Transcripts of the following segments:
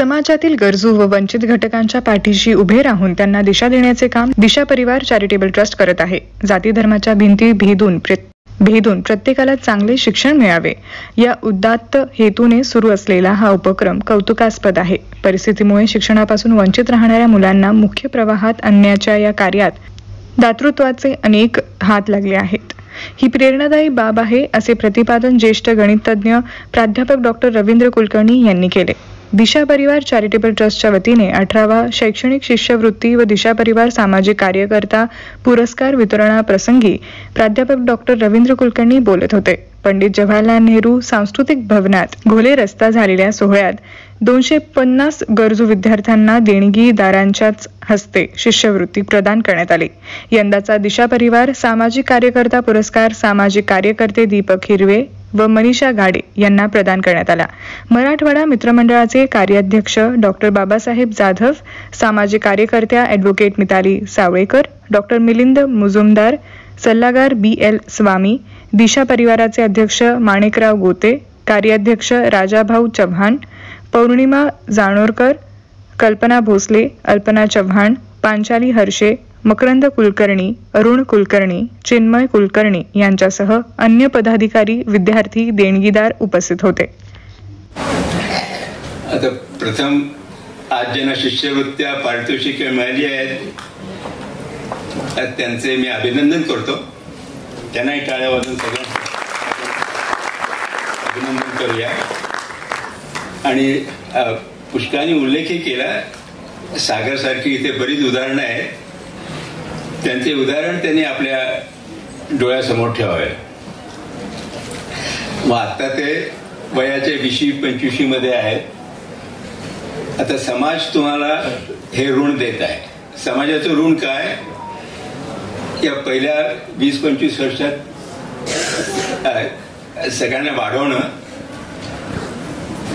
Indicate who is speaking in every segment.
Speaker 1: समाजातील गरजू व वंचित घटकांच्या पाठीशी उभे राहून त्यांना दिशा देण्याचे काम दिशा परिवार चॅरिटेबल ट्रस्ट करत आहे. जाती धर्माच्या भिंती भेदून प्रत्येकाला चांगले शिक्षण मिळावे या उदात्त हेतूने सुरू असलेला हा उपक्रम कौतुकास्पद आहे. परिस्थितीमुळे शिक्षणापासून वंचित राहणाऱ्या मुलांना मुख्य प्रवाहात आणण्याच्या या कार्यात दातृत्वाचे अनेक हात लागले आहेत. ही प्रेरणादायी बाब आहे असे प्रतिपादन ज्येष्ठ गणिततज्ञ प्राध्यापक डॉक्टर रवींद्र कुलकर्णी यांनी केले. दिशा परिवार चॅरिटेबल ट्रस्टच्या वतीने 18वा शैक्षणिक शिष्यवृत्ती व दिशा परिवार सामाजिक कार्यकर्ता पुरस्कार वितरणाप्रसंगी प्राध्यापक डॉक्टर रवींद्र कुलकर्णी बोलत होते. पंडित जवाहरलाल नेहरू सांस्कृतिक भवनात घोले रस्ता झालेल्या सोहळ्यात 250 गरजू विद्यार्थ्यांना देणगीदारांच्याच हस्ते शिष्यवृत्ती प्रदान करण्यात आली. यंदाचा दिशा परिवार सामाजिक कार्यकर्ता पुरस्कार सामाजिक कार्यकर्ते दीपक हिरवे व मनीषा गाडे यांना प्रदान करण्यात आला. मराठवाडा मित्रमंडळाचे कार्याध्यक्ष डॉक्टर बाबासाहेब जाधव, सामाजिक कार्यकर्त्या ॲडव्होकेट मिताली सावळेकर, डॉक्टर मिलिंद मुजुमदार, सल्लागार BL स्वामी, दिशा परिवाराचे अध्यक्ष माणिकराव गोते, कार्याध्यक्ष राजाभाऊ चव्हाण, पौर्णिमा जानोरकर, कल्पना भोसले, अल्पना चव्हाण, पांचाली हर्षे, मकरंद कुलकर्णी, अरुण कुलकर्णी, चिन्मय कुलकर्णी यांच्यासह अन्य पदाधिकारी, विद्यार्थी, देणगीदार उपस्थित होते.
Speaker 2: आता प्रथम आज ज्यांना शिष्यवृत्त्या पारितोषिके मिळाली आहेत त्यांचे मी अभिनंदन करतो. त्यांनाही टाळ्या वाजून सगळं अभिनंदन करूया. आणि पुष्कळांनी उल्लेखही केला, सागर सारखी इथे बरीच उदाहरणं आहेत. त्यांचे उदाहरण त्यांनी आपल्या डोळ्यासमोर ठेवावे. मग आता ते वयाच्या 20-25 मध्ये आहेत. आता समाज तुम्हाला हे ऋण देत आहे. समाजाचं ऋण काय? या पहिल्या 20-25 वर्षात सगळ्यांना वाढवणं,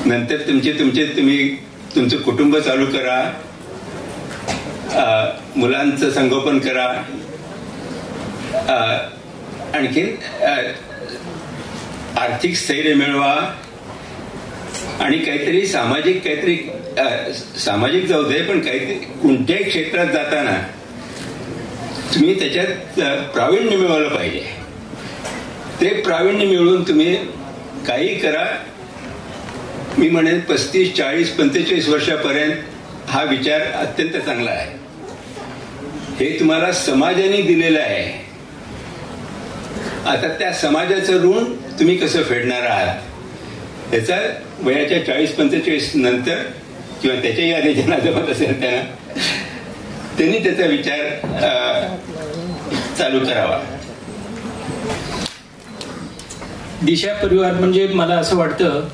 Speaker 2: नंतर तुम्ही तुमचं कुटुंब चालू करा, मुलांचं संगोपन करा, आणखी आर्थिक स्थैर्य मिळवा आणि काहीतरी सामाजिक जाऊ दे, पण काहीतरी कोणत्याही क्षेत्रात जाताना तुम्ही त्याच्यात प्रावीण्य मिळवलं पाहिजे. ते प्रावीण्य मिळवून तुम्ही काही करा. मी म्हणेन 35, 40, 45 वर्षापर्यंत हा विचार अत्यंत चांगला आहे. हे तुम्हाला समाजाने दिलेलं आहे. आता त्या समाजाचं ऋण तुम्ही कसं फेडणार आहात याचा वयाच्या 40-45 नंतर किंवा त्याच्याही आधी ज्यांना जमत असेल त्यांनी त्याचा विचार चालू करावा.
Speaker 3: दिशा परिवार म्हणजे मला असं वाटतं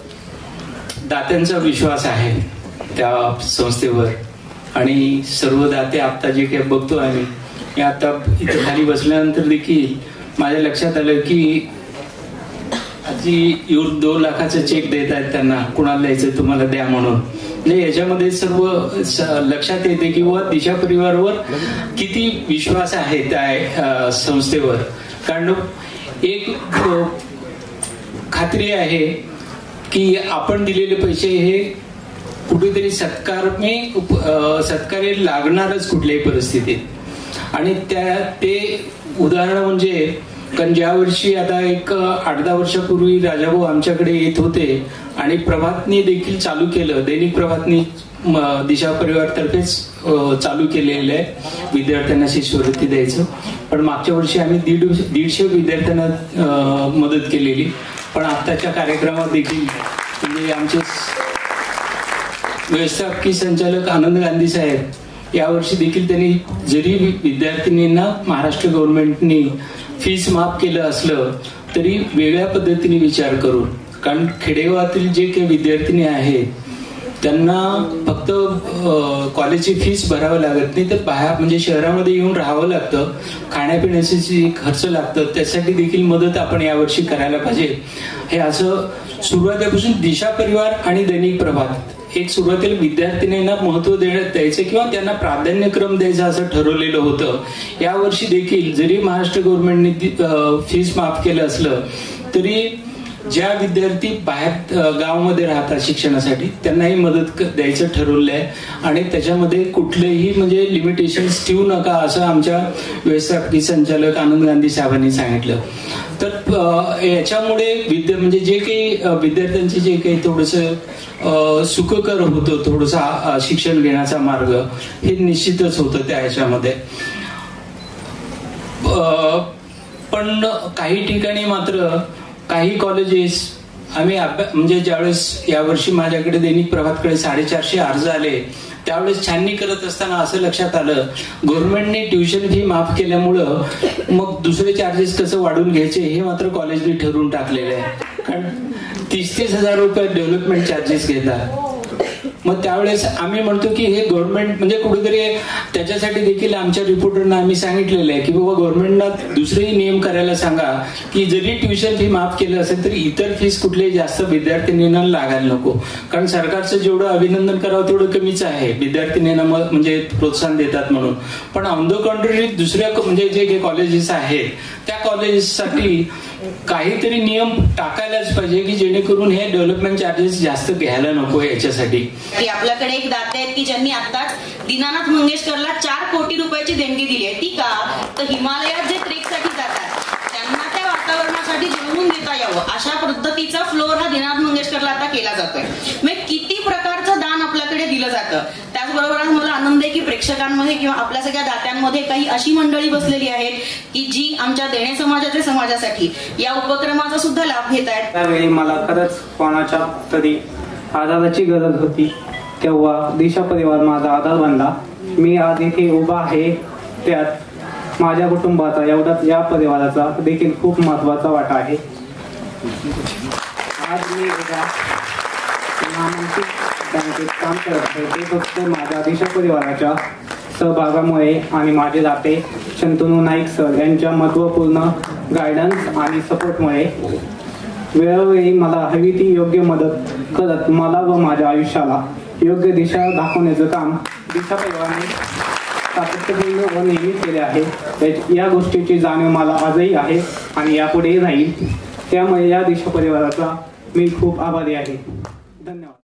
Speaker 3: दात्यांचा विश्वास आहे त्या संस्थेवर. आणि सर्व दाते आता जे काही बघतो आम्ही, आता इथे खाली बसल्यानंतर देखील माझ्या लक्षात आलं की आजी 2 लाखाचा चेक देत आहेत त्यांना, कुणाला द्यायचं तुम्हाला द्या म्हणून. म्हणजे याच्यामध्ये सर्व लक्षात येते की दिशा परिवारावर किती विश्वास आहे त्या संस्थेवर. कारण एक खात्री आहे की आपण दिलेले पैसे हे कुठेतरी सत्कार्य लागणारच कुठल्याही परिस्थितीत. आणि ते उदाहरण म्हणजे कारण ज्या वर्षी आता एक 8-10 वर्षापूर्वी राजाभाऊ आमच्याकडे येत होते आणि प्रभातनी देखील चालू केलं. दैनिक प्रभातनी दिशा परिवार तर्फेच चालू केलेलं आहे विद्यार्थ्यांना शिष्यवृत्ती द्यायचं. पण मागच्या वर्षी आम्ही 150 विद्यार्थ्यांना मदत केलेली. पण आताच्या कार्यक्रमात देखील म्हणजे आमचे व्यवस्थापकीय संचालक आनंद गांधी साहेब यावर्षी देखील त्यांनी जरी विद्यार्थिनींना महाराष्ट्र गव्हर्नमेंटनी फीस माफ केलं असलं तरी वेगळ्या पद्धतीने विचार करून, कारण खेडेगावातील जे काही विद्यार्थिनी आहेत त्यांना फक्त कॉलेजची फीस भरावं लागत नाही, तर बाहेर म्हणजे शहरामध्ये येऊन राहावं लागतं, खाण्यापिण्याची खर्च लागतं. त्यासाठी देखील मदत आपण यावर्षी करायला पाहिजे. हे असं सुरुवातीपासून दिशा परिवार आणि दैनिक प्रभात एक सुरुवातीला विद्यार्थिनींना महत्व द्यायचं किंवा त्यांना प्राधान्यक्रम द्यायचा असं ठरवलेलं होतं. यावर्षी देखील जरी महाराष्ट्र गव्हर्नमेंटने फीस माफ केलं असलं तरी ज्या विद्यार्थी बाहेर गावामध्ये राहतात शिक्षणासाठी त्यांनाही मदत द्यायचं ठरवलं आहे आणि त्याच्यामध्ये कुठलेही म्हणजे लिमिटेशन्स ठेवू नका असं आमच्या व्यवस्थापकीय संचालक आनंद गांधी साहेबांनी सांगितलं. तर याच्यामुळे म्हणजे जे काही विद्यार्थ्यांचे जे काही थोडंसं सुखकर होतं थोडंसं शिक्षण घेण्याचा मार्ग हे निश्चितच होतं त्या ह्याच्यामध्ये. पण काही ठिकाणी मात्र काही कॉलेजेस आम्ही म्हणजे ज्यावेळेस यावर्षी माझ्याकडे दैनिक प्रभातकडे 450 अर्ज आले त्यावेळेस छाननी करत असताना असं लक्षात आलं गव्हर्नमेंटने ट्युशन फी माफ केल्यामुळं मग दुसरे चार्जेस कसं वाढून घ्यायचे हे मात्र कॉलेजने ठरवून टाकलेलं आहे. कारण 30-30 हजार रुपये डेव्हलपमेंट चार्जेस घेतात. मग त्यावेळेस आम्ही म्हणतो की हे गव्हर्नमेंट म्हणजे कुठेतरी त्याच्यासाठी देखील आमच्या रिपोर्टरना आम्ही सांगितलेलं आहे की बाबा गव्हर्नमेंटला दुसरेही नियम करायला सांगा की जरी ट्युशन फी माफ केलं असेल तरी इतर फीस कुठलेही जास्त विद्यार्थिनींना लागायला नको. कारण सरकारचं जेवढं अभिनंदन करावं तेवढं कमीच आहे विद्यार्थिनींना म्हणजे प्रोत्साहन देतात म्हणून. पण ऑन द कॉन्ट्ररी दुसऱ्या म्हणजे जे काही कॉलेजेस आहेत त्या कॉलेजेससाठी काहीतरी नियम टाकायलाच पाहिजे की जेणेकरून हे डेव्हलपमेंट चार्जेस जास्त घ्यायला नको याच्यासाठी.
Speaker 4: की आपल्याकडे एक दाते आहेत की ज्यांनी आताच दीनानाथ मंगेशकरला 4 कोटी रुपयाची देणगी दिली आहे. ती का तर हिमालयात जे ट्रेकसाठी जातात त्यांना त्या वातावरणासाठी जुळवून देता यावं अशा पद्धतीचा फ्लोर हा दीनानाथ मंगेशकरला आता केला जातोय. म्हणजे किती प्रकारचं दान आपल्याकडे दिलं जातं. त्याचबरोबर मला आनंद आहे की प्रेक्षकांमध्ये किंवा आपल्या सगळ्या दात्यांमध्ये काही अशी मंडळी बसलेली आहेत की जी आमच्या देणे समाजासाठी या उपक्रमाचा सुद्धा लाभ घेत आहेत.
Speaker 5: त्यावेळी मला खरंच कोणाच्या तरी आधाराची गरज होती तेव्हा दिशा परिवार माझा आधार बनला. मी आज इथे उभा आहे त्यात माझ्या कुटुंबाचा एवढाच या परिवाराचा देखील खूप महत्वाचा वाटा आहे. आज मी एका नामांकित बँकेत काम करत आहे ते फक्त माझ्या दिशा परिवाराच्या सहभागामुळे आणि माझे दाते शंतनू नाईक सर यांच्या महत्त्वपूर्ण गायडन्स आणि सपोर्टमुळे. वेळोवेळी मला हवी ती योग्य मदत करत मला व माझ्या आयुष्याला योग्य दिशा दाखवण्याचं काम दिशा परिवाराने सातत्यपूर्ण व नेहमी केले आहे. या गोष्टीची जाणीव मला आजही आहे आणि यापुढेही राहील. त्यामुळे या दिशा परिवाराचा मी खूप आभारी आहे. धन्यवाद.